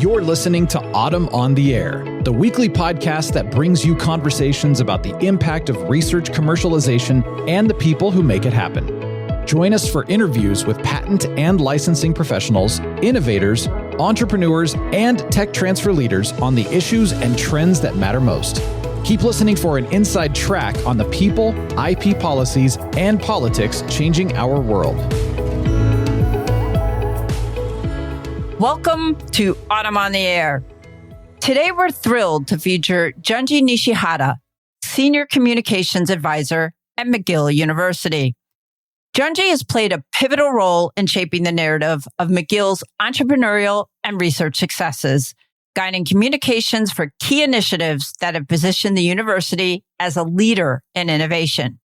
You're listening to Autumn on the Air, the weekly podcast that brings you conversations about the impact of research commercialization and the people who make it happen. Join us for interviews with patent and licensing professionals, innovators, entrepreneurs, and tech transfer leaders on the issues and trends that matter most. Keep listening for an inside track on the people, IP policies, and politics changing our world. Welcome to Autumn on the Air. Today, we're thrilled to feature Junji Nishihata, Senior Communications Advisor at McGill University. Junji has played a pivotal role in shaping the narrative of McGill's entrepreneurial and research successes, guiding communications for key initiatives that have positioned the university as a leader in innovation.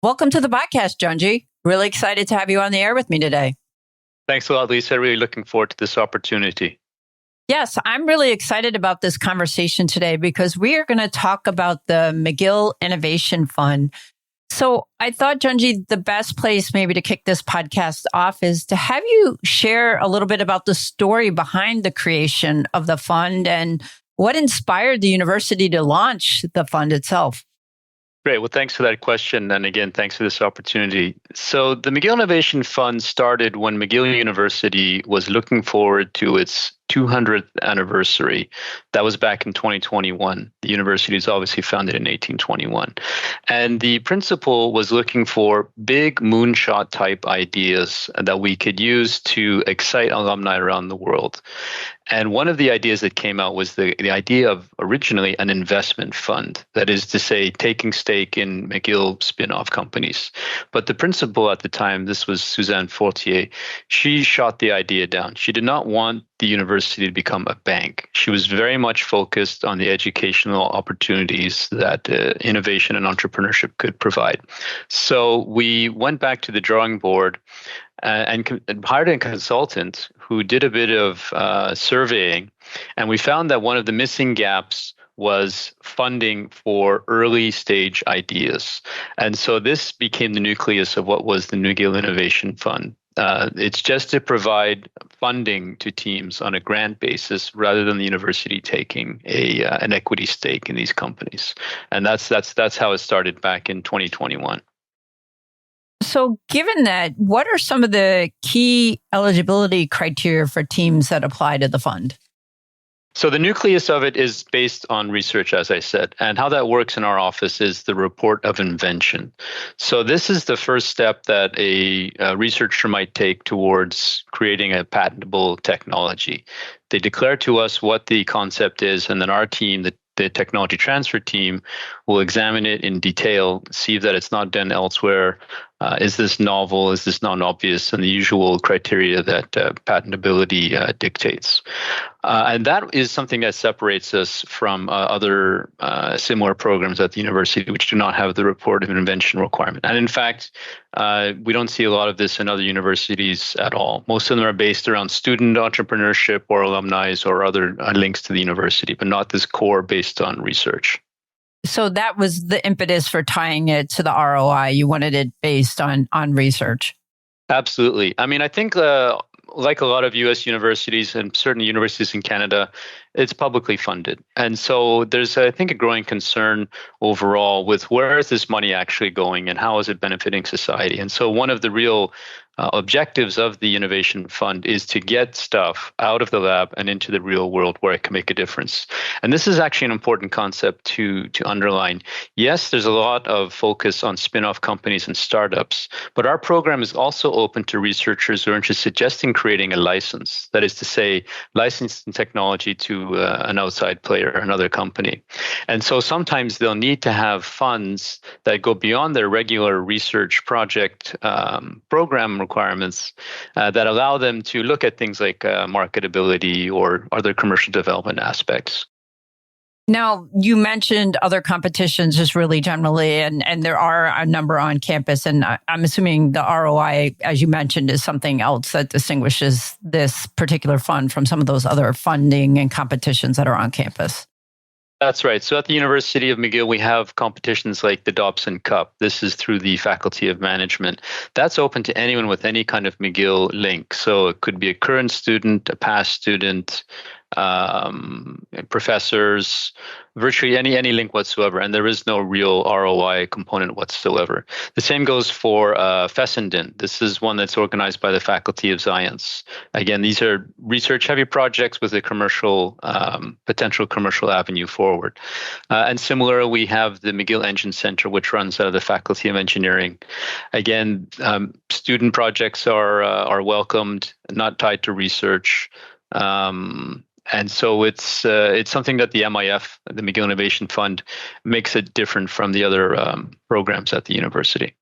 Welcome to the podcast, Junji. Really excited to have you on the air with me today. Thanks a lot, Lisa. Really looking forward to this opportunity. Yes, I'm really excited about this conversation today because we are going to talk about the McGill Innovation Fund. So I thought, Junji, the best place maybe to kick this podcast off is to have you share a little bit about the story behind the creation of the fund and what inspired the university to launch the fund itself. Great. Well, thanks for that question. And again, thanks for this opportunity. So the McGill Innovation Fund started when McGill University was looking forward to its 200th anniversary. That was back in 2021. The university is obviously founded in 1821. And the principal was looking for big moonshot type ideas that we could use to excite alumni around the world. And one of the ideas that came out was the idea of originally an investment fund, that is to say, taking stake in McGill spin-off companies. But the principal at the time, this was Suzanne Fortier, she shot the idea down. She did not want the university to become a bank. She was very much focused on the educational opportunities that innovation and entrepreneurship could provide. So we went back to the drawing board and hired a consultant who did a bit of surveying, and we found that one of the missing gaps was funding for early stage ideas. And so this became the nucleus of what was the McGill Innovation Fund. It's just to provide funding to teams on a grant basis rather than the university taking an equity stake in these companies. And that's how it started back in 2021. So given that, what are some of the key eligibility criteria for teams that apply to the fund? So the nucleus of it is based on research, as I said, and how that works in our office is the report of invention. So this is the first step that a researcher might take towards creating a patentable technology. They declare to us what the concept is, and then our team, the technology transfer team, will examine it in detail, see that it's not done elsewhere. Is this novel? Is this non-obvious? And the usual criteria that patentability dictates. And that is something that separates us from other similar programs at the university, which do not have the report of invention requirement. And in fact, we don't see a lot of this in other universities at all. Most of them are based around student entrepreneurship or alumni or other links to the university, but not this core based on research. So that was the impetus for tying it to the ROI. You wanted it based on research. Absolutely. I mean, I think like a lot of U.S. universities and certain universities in Canada, it's publicly funded. And so there's, I think, a growing concern overall with where is this money actually going and how is it benefiting society? And so one of the real objectives of the Innovation Fund is to get stuff out of the lab and into the real world where it can make a difference. And this is actually an important concept to underline. Yes, there's a lot of focus on spin-off companies and startups, but our program is also open to researchers who are interested just in creating a license. That is to say, licensing technology to an outside player, another company. And so sometimes they'll need to have funds that go beyond their regular research project program requirements that allow them to look at things like marketability or other commercial development aspects. Now, you mentioned other competitions just really generally, and there are a number on campus. And I'm assuming the ROI, as you mentioned, is something else that distinguishes this particular fund from some of those other funding and competitions that are on campus. That's right. So at the University of McGill, we have competitions like the Dobson Cup. This is through the Faculty of Management. That's open to anyone with any kind of McGill link. So it could be a current student, a past student, professors, virtually any link whatsoever. And there is no real ROI component whatsoever. The same goes for Fessenden. This is one that's organized by the Faculty of Science. Again, these are research-heavy projects with a commercial potential commercial avenue forward. And similar, we have the McGill Engine Center, which runs out of the Faculty of Engineering. Again, student projects are welcomed, not tied to research. And so it's something that the MIF, the McGill Innovation Fund, makes it different from the other programs at the university.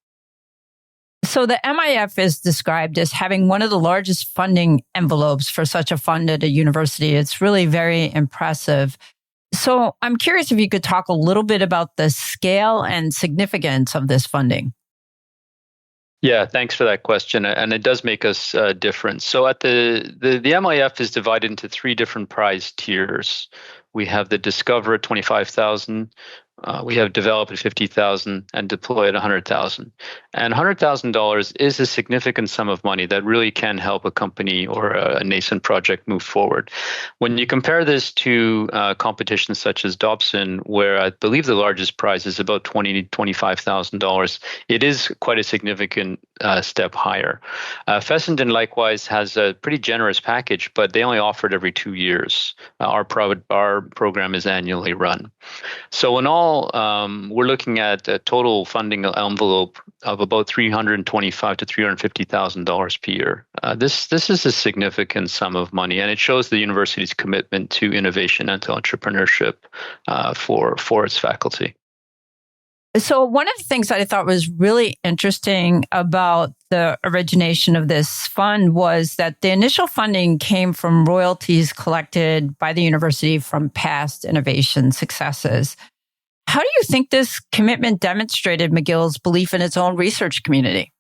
So the MIF is described as having one of the largest funding envelopes for such a fund at a university. It's really very impressive. So I'm curious if you could talk a little bit about the scale and significance of this funding. Yeah, thanks for that question. And it does make us different. So at the MIF is divided into three different prize tiers. We have the Discover at $25,000. We have Develop at $50,000 and Deploy at $100,000. And $100,000 is a significant sum of money that really can help a company or a nascent project move forward. When you compare this to competitions such as Dobson, where I believe the largest prize is about $20,000 to $25,000, it is quite a significant step higher. Fessenden likewise has a pretty generous package, but they only offer it every 2 years. Our program is annually run. So in all, we're looking at a total funding envelope of about $325,000 to $350,000 per year. This is a significant sum of money, and it shows the university's commitment to innovation and to entrepreneurship for its faculty. So one of the things that I thought was really interesting about the origination of this fund was that the initial funding came from royalties collected by the university from past innovation successes. How do you think this commitment demonstrated McGill's belief in its own research community?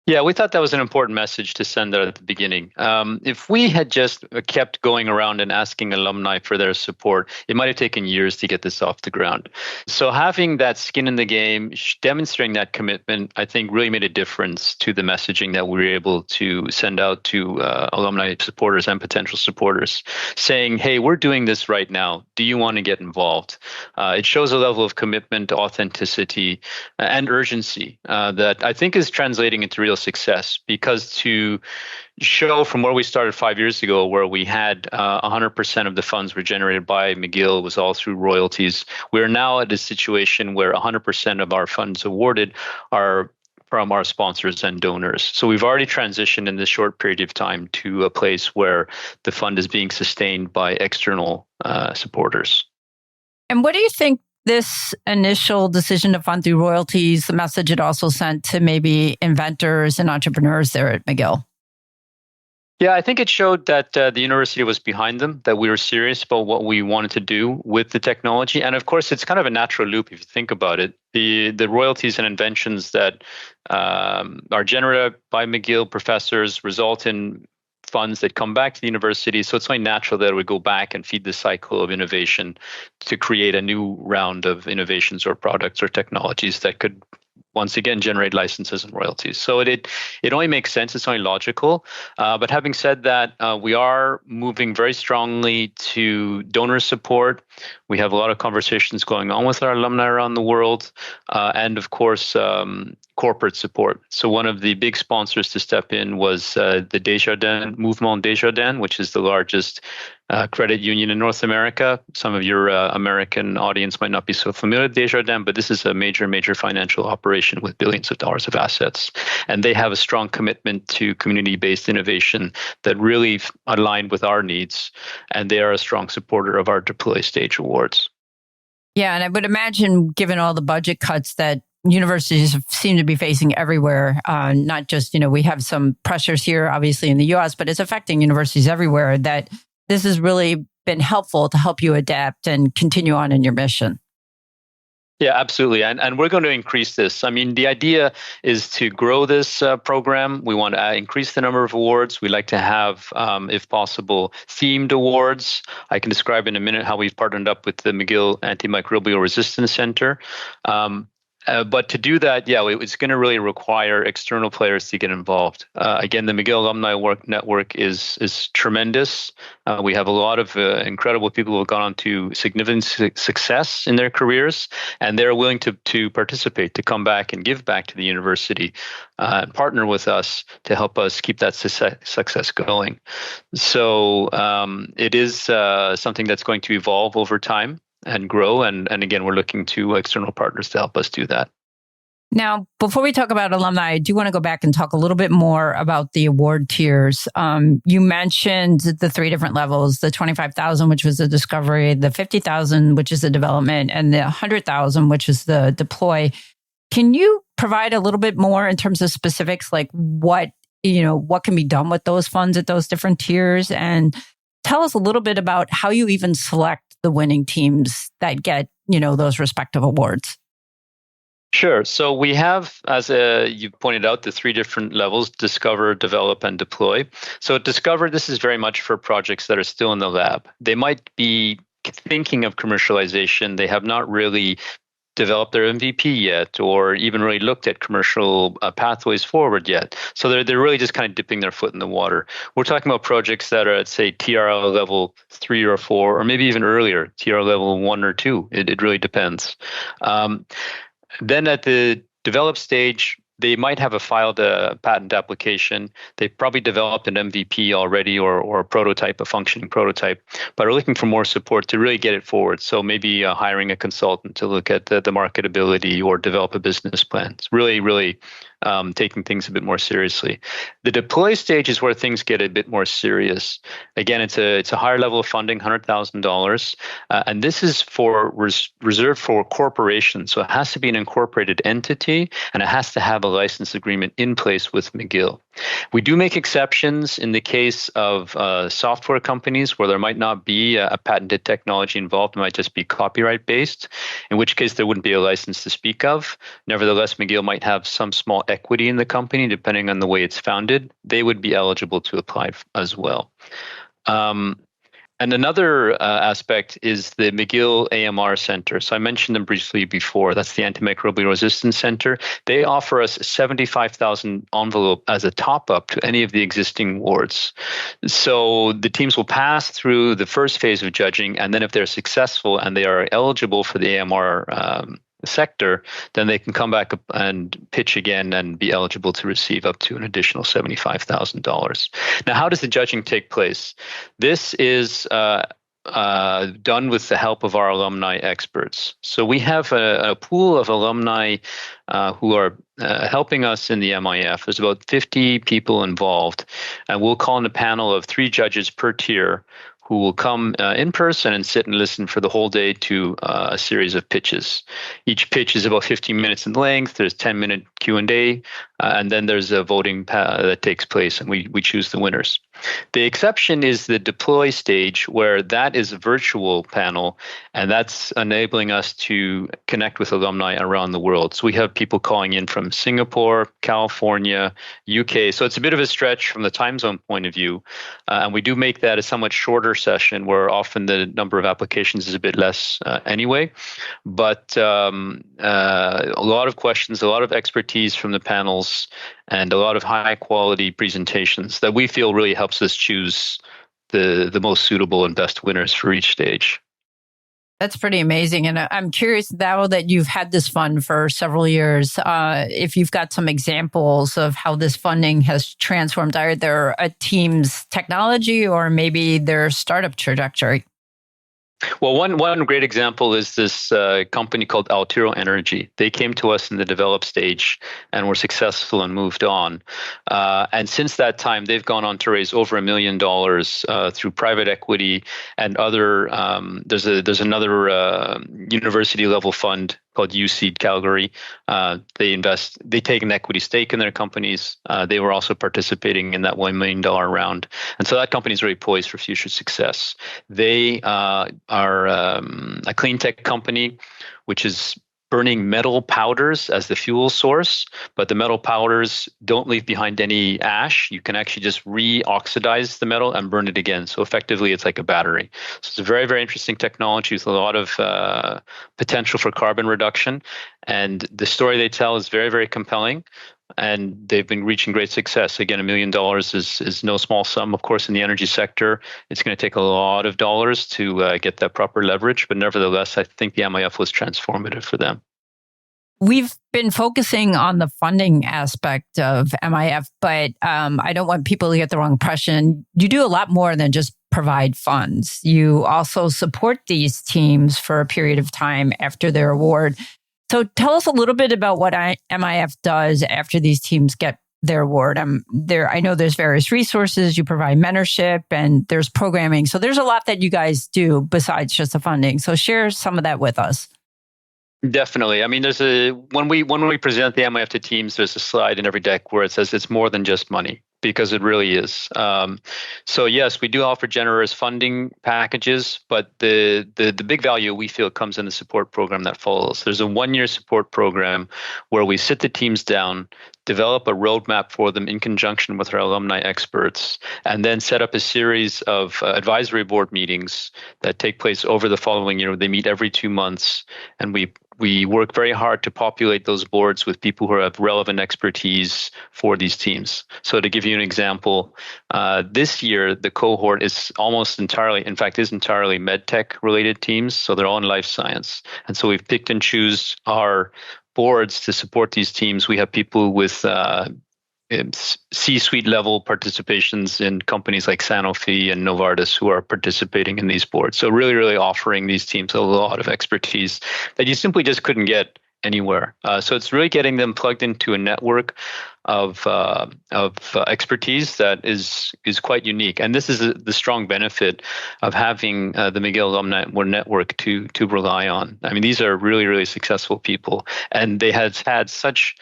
Yeah, we thought that was an important message to send out at the beginning. If we had just kept going around and asking alumni for their support, it might have taken years to get this off the ground. So having that skin in the game, demonstrating that commitment, I think really made a difference to the messaging that we were able to send out to alumni supporters and potential supporters, saying, hey, we're doing this right now. Do you want to get involved? It shows a level of commitment, authenticity, and urgency that I think is translating into real success, because to show from where we started 5 years ago, where we had 100% of the funds were generated by McGill, was all through royalties. We're now at a situation where 100% of our funds awarded are from our sponsors and donors. So we've already transitioned in this short period of time to a place where the fund is being sustained by external supporters. And what do you think this initial decision to fund through royalties, the message it also sent to maybe inventors and entrepreneurs there at McGill? Yeah, I think it showed that the university was behind them, that we were serious about what we wanted to do with the technology. And of course, it's kind of a natural loop if you think about it. The royalties and inventions that are generated by McGill professors result in funds that come back to the university. So it's only natural that it would go back and feed the cycle of innovation to create a new round of innovations or products or technologies that could once again generate licenses and royalties. So it only makes sense. It's only logical. But having said that, we are moving very strongly to donor support. We have a lot of conversations going on with our alumni around the world, and of course, corporate support. So one of the big sponsors to step in was the Desjardins, Mouvement Desjardins, which is the largest credit union in North America. Some of your American audience might not be so familiar with Desjardins, but this is a major financial operation with billions of dollars of assets. And they have a strong commitment to community-based innovation that really aligned with our needs. And they are a strong supporter of our Deploy Stage Awards. Yeah, and I would imagine, given all the budget cuts that universities seem to be facing everywhere, not just, we have some pressures here, obviously, in the US, but it's affecting universities everywhere, that this has really been helpful to help you adapt and continue on in your mission. Yeah, absolutely. And we're going to increase this. I mean, the idea is to grow this program. We want to increase the number of awards. We like to have, if possible, themed awards. I can describe in a minute how we've partnered up with the McGill Antimicrobial Resistance Center. But to do that, it's going to really require external players to get involved. Again, the McGill Alumni Network is tremendous. We have a lot of incredible people who have gone on to significant success in their careers, and they're willing to participate, to come back and give back to the university, and partner with us to help us keep that success going. So it is something that's going to evolve over time and grow. And again, we're looking to external partners to help us do that. Now, before we talk about alumni, I do want to go back and talk a little bit more about the award tiers. You mentioned the three different levels, the 25,000, which was the discovery, the 50,000, which is the development, and the 100,000, which is the deploy. Can you provide a little bit more in terms of specifics, like what can be done with those funds at those different tiers? And tell us a little bit about how you even select the winning teams that get, those respective awards. Sure. So we have, as you pointed out, the three different levels: discover, develop, and deploy. So discover, this is very much for projects that are still in the lab. They might be thinking of commercialization. They have not really developed their MVP yet, or even really looked at commercial pathways forward yet. So they're really just kind of dipping their foot in the water. We're talking about projects that are at, say, TRL level 3 or 4, or maybe even earlier, TRL level 1 or 2. It really depends. Then at the develop stage, they might have filed a patent application. They probably developed an MVP already, or a prototype, a functioning prototype, but are looking for more support to really get it forward. So maybe hiring a consultant to look at the marketability or develop a business plan. It's really taking things a bit more seriously. The deploy stage is where things get a bit more serious. Again, it's a higher level of funding, $100,000, and this is reserved for corporations. So it has to be an incorporated entity, and it has to have a license agreement in place with McGill. We do make exceptions in the case of software companies where there might not be a patented technology involved. It might just be copyright based, in which case there wouldn't be a license to speak of. Nevertheless, McGill might have some small equity in the company, depending on the way it's founded. They would be eligible to apply as well. And another aspect is the McGill AMR Center. So I mentioned them briefly before. That's the Antimicrobial Resistance Center. They offer us a $75,000 envelope as a top-up to any of the existing awards. So the teams will pass through the first phase of judging, and then if they're successful and they are eligible for the AMR sector, then they can come back and pitch again and be eligible to receive up to an additional $75,000. Now, how does the judging take place? This is done with the help of our alumni experts. So we have a pool of alumni who are helping us in the MIF. There's about 50 people involved, and we'll call in a panel of 3 judges per tier who will come in person and sit and listen for the whole day to a series of pitches. Each pitch is about 15 minutes in length. There's 10-minute Q&A, and then there's a voting that takes place, and we choose the winners. The exception is the deploy stage, where that is a virtual panel, and that's enabling us to connect with alumni around the world. So we have people calling in from Singapore, California, UK. So it's a bit of a stretch from the time zone point of view, and we do make that a somewhat shorter session, where often the number of applications is a bit less anyway. But a lot of questions, a lot of expertise from the panels, and a lot of high quality presentations that we feel really helps us choose the most suitable and best winners for each stage. That's pretty amazing. And I'm curious, now that you've had this fund for several years, if you've got some examples of how this funding has transformed either a team's technology or maybe their startup trajectory. Well, one great example is this company called Altiro Energy. They came to us in the develop stage and were successful and moved on. And since that time, they've gone on to raise over $1 million through private equity and other. There's another university level fund called UC Calgary. They take an equity stake in their companies. They were also participating in that $1 million round. And so that company is really poised for future success. They are a cleantech company, which is burning metal powders as the fuel source, but the metal powders don't leave behind any ash. You can actually just re-oxidize the metal and burn it again. So effectively, it's like a battery. So it's a very, very interesting technology with a lot of potential for carbon reduction. And the story they tell is very, very compelling. And they've been reaching great success. Again, $1 million is no small sum, of course, in the energy sector. It's going to take a lot of dollars to get that proper leverage. But nevertheless, I think the MIF was transformative for them. We've been focusing on the funding aspect of MIF, but I don't want people to get the wrong impression. You do a lot more than just provide funds. You also support these teams for a period of time after their award. So tell us a little bit about what MIF does after these teams get their award. I know there's various resources, you provide mentorship, and there's programming. So there's a lot that you guys do besides just the funding. So share some of that with us. Definitely. I mean, when we present the MIF to teams, there's a slide in every deck where it says it's more than just money, because it really is. So yes, we do offer generous funding packages, but the big value we feel comes in the support program that follows. There's a 1-year support program where we sit the teams down, develop a roadmap for them in conjunction with our alumni experts, and then set up a series of advisory board meetings that take place over the following year. They meet every 2 months, and we work very hard to populate those boards with people who have relevant expertise for these teams. So to give you an example, this year, the cohort is entirely medtech related teams. So they're all in life science. And so we've picked and choose our boards to support these teams. We have people with C-suite level participations in companies like Sanofi and Novartis who are participating in these boards. So really, really offering these teams a lot of expertise that you simply just couldn't get anywhere. So it's really getting them plugged into a network of expertise that is quite unique. And this is the strong benefit of having the McGill Alumni Network to rely on. I mean, these are really, really successful people, and they have had such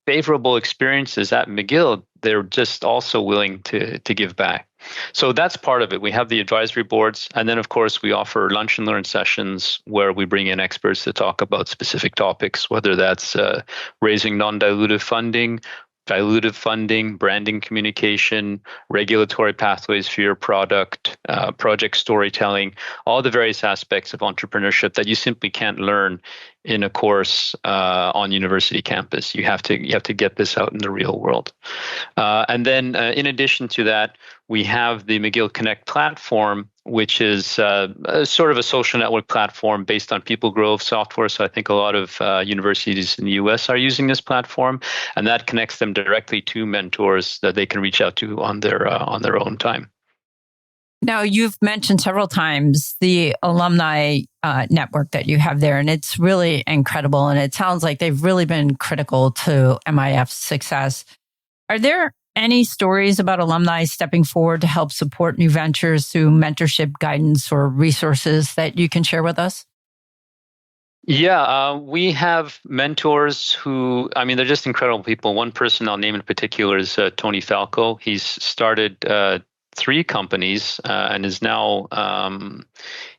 favorable experiences at McGill. They're just also willing to give back. So that's part of it. We have the advisory boards, and then of course we offer lunch and learn sessions where we bring in experts to talk about specific topics, whether that's raising non-dilutive funding, dilutive funding, branding communication, regulatory pathways for your product, project storytelling, all the various aspects of entrepreneurship that you simply can't learn in a course on university campus. You have to get this out in the real world. And then in addition to that, we have the McGillConnect platform, which is sort of a social network platform based on people growth software. So I think a lot of universities in the US are using this platform, and that connects them directly to mentors that they can reach out to on their own time. Now, you've mentioned several times the alumni network that you have there, and it's really incredible. And it sounds like they've really been critical to MIF's success. Are there any stories about alumni stepping forward to help support new ventures through mentorship, guidance, or resources that you can share with us? Yeah, we have mentors who, I mean, they're just incredible people. One person I'll name in particular is Tony Falco. He's started 3 companies and is now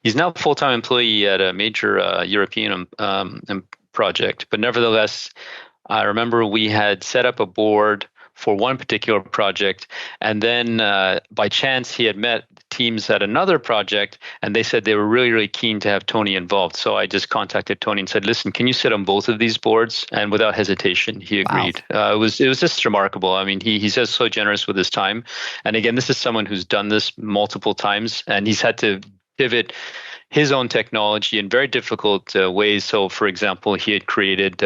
he's now a full-time employee at a major European project. But nevertheless, I remember we had set up a board for one particular project, and then by chance he had met teams at another project, and they said they were really, really keen to have Tony involved. So I just contacted Tony and said, "Listen, can you sit on both of these boards?" And without hesitation, he agreed. Wow. It was just remarkable. I mean, he's just so generous with his time. And again, this is someone who's done this multiple times, and he's had to pivot his own technology in very difficult ways. So, for example, he had created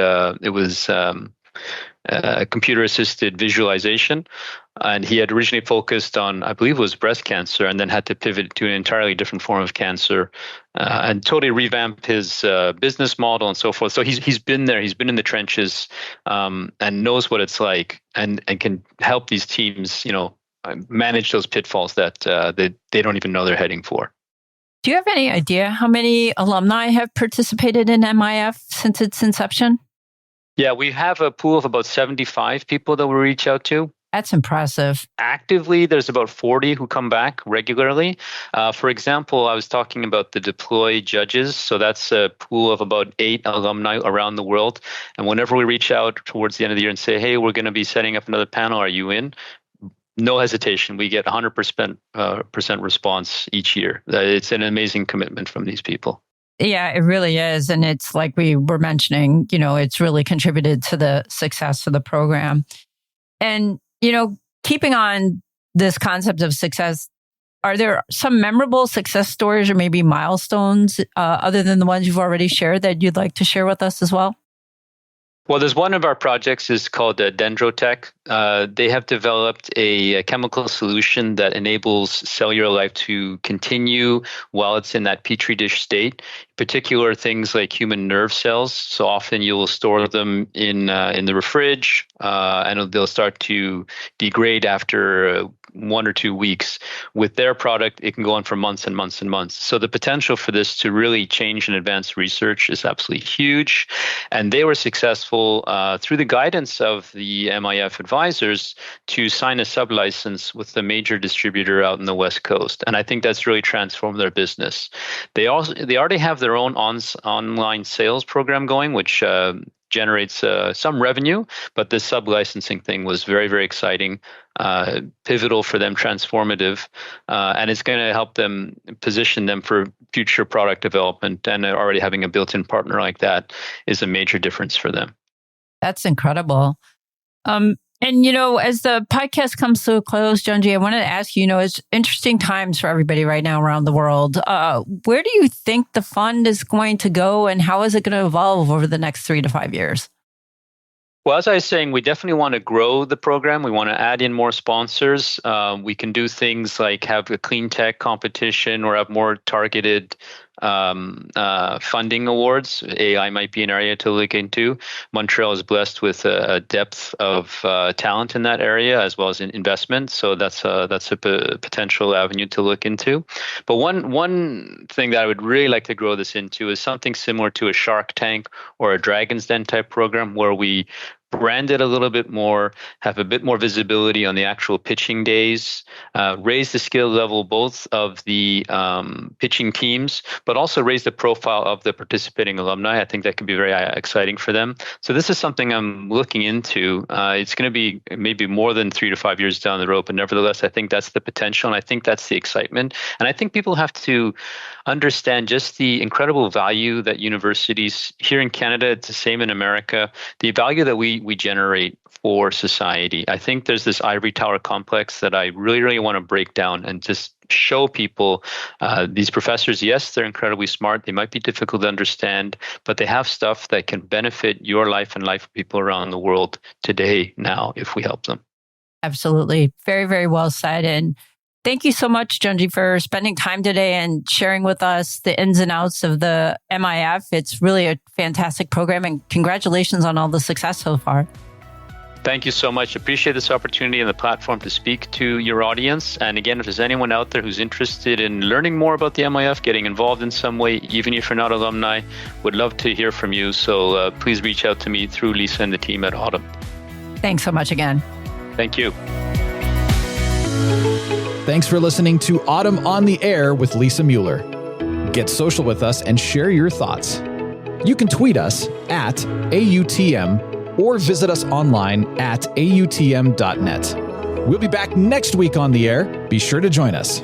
computer-assisted visualization, and he had originally focused on, I believe it was breast cancer, and then had to pivot to an entirely different form of cancer, and totally revamp his business model and so forth. So he's been there, he's been in the trenches, and knows what it's like, and can help these teams, manage those pitfalls that they don't even know they're heading for. Do you have any idea how many alumni have participated in MIF since its inception? Yeah, we have a pool of about 75 people that we reach out to. That's impressive. Actively, there's about 40 who come back regularly. For example, I was talking about the deploy judges. So that's a pool of about 8 alumni around the world. And whenever we reach out towards the end of the year and say, hey, we're going to be setting up another panel, are you in? No hesitation. We get 100% response each year. It's an amazing commitment from these people. Yeah, it really is. And it's like we were mentioning, it's really contributed to the success of the program. And, keeping on this concept of success, are there some memorable success stories or maybe milestones other than the ones you've already shared that you'd like to share with us as well? Well, there's one of our projects is called DendroTEK. They have developed a chemical solution that enables cellular life to continue while it's in that petri dish state. In particular, things like human nerve cells. So often you will store them in the fridge, and they'll start to degrade after 1 or 2 weeks. With their product, it can go on for months and months and months. So the potential for this to really change and advance research is absolutely huge. And they were successful through the guidance of the MIF advisors to sign a sublicense with the major distributor out in the West Coast. And I think that's really transformed their business. They already have their own online sales program going, which generates some revenue, but this sub-licensing thing was very, very exciting, pivotal for them, transformative, and it's going to help them position them for future product development. And already having a built-in partner like that is a major difference for them. That's incredible. And, as the podcast comes to a close, Junji, I wanted to ask you, it's interesting times for everybody right now around the world. Where do you think the fund is going to go and how is it going to evolve over the next 3 to 5 years? Well, as I was saying, we definitely want to grow the program. We want to add in more sponsors. We can do things like have a cleantech competition or have more targeted funding awards. AI might be an area to look into. Montreal is blessed with a depth of talent in that area as well as in investment. So that's a potential avenue to look into. But one thing that I would really like to grow this into is something similar to a Shark Tank or a Dragon's Den type program where we brand it a little bit more, have a bit more visibility on the actual pitching days, raise the skill level both of the pitching teams, but also raise the profile of the participating alumni. I think that could be very exciting for them. So this is something I'm looking into. It's going to be maybe more than 3 to 5 years down the road, but nevertheless, I think that's the potential, and I think that's the excitement. And I think people have to understand just the incredible value that universities here in Canada, it's the same in America, the value that we generate for society. I think there's this ivory tower complex that I really, really want to break down and just show people these professors, yes, they're incredibly smart. They might be difficult to understand, but they have stuff that can benefit your life and life of people around the world today, now, if we help them. Absolutely. Very, very well said. And thank you so much, Junji, for spending time today and sharing with us the ins and outs of the MIF. It's really a fantastic program, and congratulations on all the success so far. Thank you so much. Appreciate this opportunity and the platform to speak to your audience. And again, if there's anyone out there who's interested in learning more about the MIF, getting involved in some way, even if you're not alumni, would love to hear from you. So please reach out to me through Lisa and the team at Autumn. Thanks so much again. Thank you. Thanks for listening to Autumn on the Air with Lisa Mueller. Get social with us and share your thoughts. You can tweet us at AUTM or visit us online at autm.net. We'll be back next week on the air. Be sure to join us.